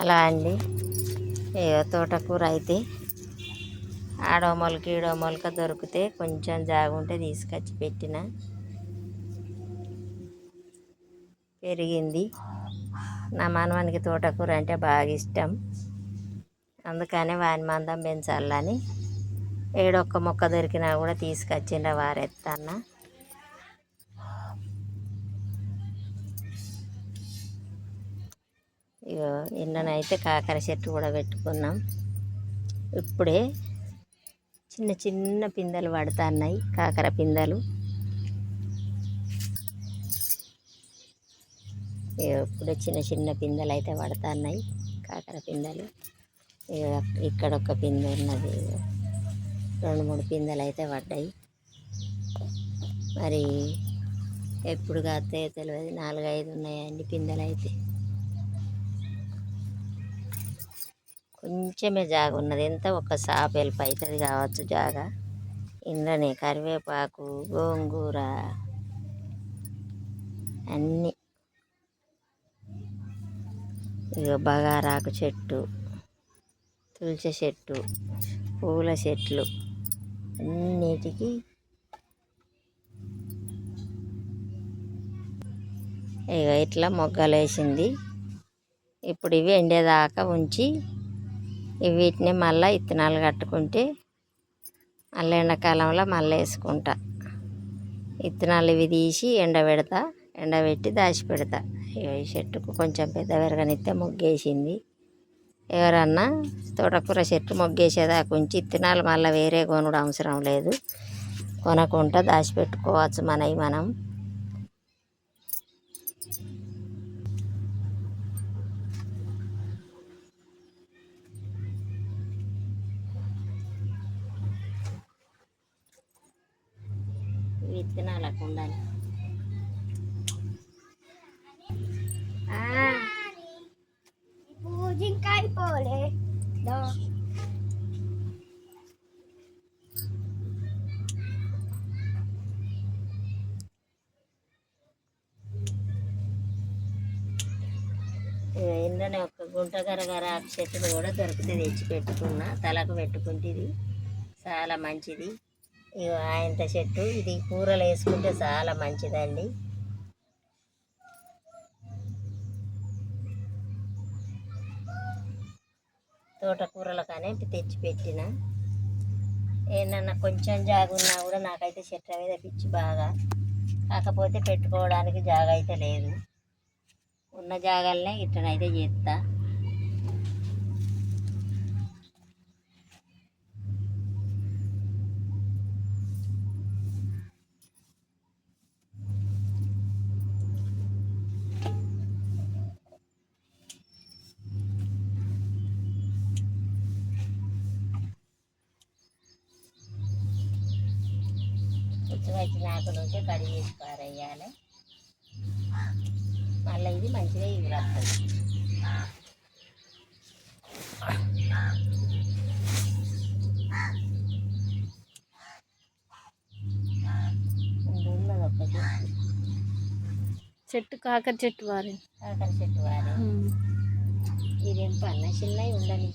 అలా అండి. తోటకూర అయితే ఆడో మొలక ఈడో మొలక దొరికితే కొంచెం జాగుంటే తీసుకొచ్చి పెట్టిన పెరిగింది. నా మనవనికి తోటకూర అంటే బాగా ఇష్టం, అందుకనే వాని మందం పెంచాలని ఏడొక్క మొక్క దొరికినా కూడా తీసుకొచ్చిండ వారెత్తన్న. ఇగో ఎండనైతే కాకర చెట్టు కూడా పెట్టుకున్నాం. ఇప్పుడే చిన్న చిన్న పిందెలు పడుతున్నాయి, కాకర పిందెలు. ఇప్పుడే చిన్న చిన్న పిందెలు అయితే పడుతున్నాయి, కాకర పిందెలు. ఇక్కడ ఒక పిందె ఉన్నది, 2-3 పిందెలు అయితే పడ్డాయి. మరి ఎప్పుడు కాస్తే తెలియదు, 4-5 ఉన్నాయండి పిందెలు అయితే. కొంచెమే జాగ ఉన్నది, ఎంత ఒక సాపు వెళ్ళి అవుతుంది కావచ్చు జాగ. ఇందులోనే కరివేపాకు, గోంగూర అన్నీ. ఇక బగారాకు చెట్టు, తులసి చెట్టు, పూల చెట్లు అన్నిటికీ ఇక ఇట్లా మొగ్గలు వేసింది. ఇప్పుడు ఇవి ఎండేదాకా ఉంచి వీటిని మళ్ళీ విత్తనాలు కట్టుకుంటే మళ్ళీ ఎండాకాలంలో మళ్ళీ వేసుకుంటా. విత్తనాలు ఇవి తీసి ఎండబెట్టి దాచిపెడతా. ఈ చెట్టుకు కొంచెం పెద్ద పెరగనిస్తే మొగ్గేసింది. ఎవరన్నా తోటకూర చెట్టు మొగ్గేసేదాకా ఉంచి విత్తనాలు మళ్ళీ వేరే కొనుడు అవసరం లేదు, కొనకుండా దాచిపెట్టుకోవచ్చు మనవి మనం. విత్తనాలకు ఉండాలి. ఇందులోనే ఒక గుంట గరగర చెట్టును కూడా దొరికితే తెచ్చి పెట్టుకున్నా, తలకు పెట్టుకుంటుంది, చాలా మంచిది. ఇక ఆయంత చెట్టు ఇది కూరలు వేసుకుంటే చాలా మంచిదండి. తోటకూరలకనే తెచ్చి పెట్టిన. ఏమన్నా కొంచెం జాగున్నా కూడా నాకైతే చెట్ల మీద పిచ్చి బాగా, కాకపోతే పెట్టుకోవడానికి జాగ అయితే లేదు. ఉన్న జాగాలనే ఇట్లనైతే చేస్తా. వచ్చిన ఆకులు ఉంటే కడిగి వేసి పారేయాలి. మళ్ళీ ఇది మంచిగా ఇవి వస్తుంది. ఉన్నది ఒక చెట్టు కాకర చెట్టు వారి ఇదేం పన్న చిన్నవి ఉండని.